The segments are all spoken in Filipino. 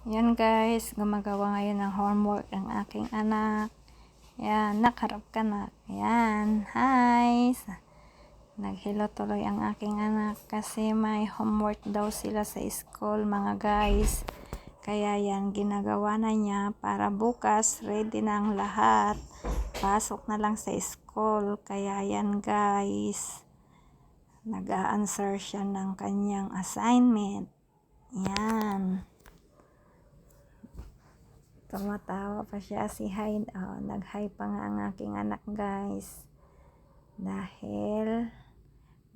Yan guys, gumagawa ngayon ng homework ang aking anak. Yan, nakharap ka na. Yan, hi! Nag-hello tuloy ang aking anak kasi may homework daw sila sa school mga guys. Kaya yan, ginagawa na niya para bukas ready na ang lahat. Pasok na lang sa school. Kaya yan guys, nag-a-answer siya ng kanyang assignment. Yan. Tumatawa pa siya si Hyde. Oh, nag-hi pa nga ang aking anak guys. Dahil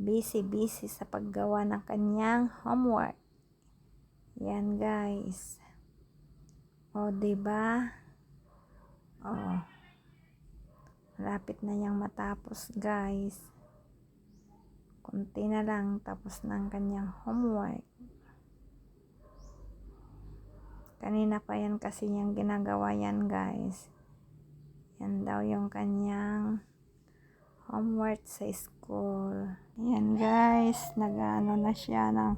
busy sa paggawa ng kanyang homework. Yan guys. O, diba? Oh. Malapit na yang matapos guys. Kunti na lang tapos na ang kanyang homework. Kanina pa yan kasi yung ginagawa yan guys. Yan daw yung kanyang homework sa school. Yan guys, nag-ano na siya ng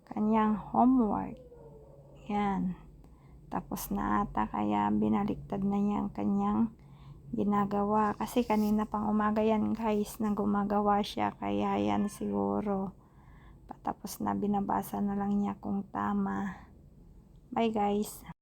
kanyang homework. Yan. Tapos na ata kaya binaliktad na niya ang kanyang ginagawa. Kasi kanina pang umaga yan guys na gumagawa siya. Kaya yan siguro patapos na binabasa na lang niya kung tama. Bye guys.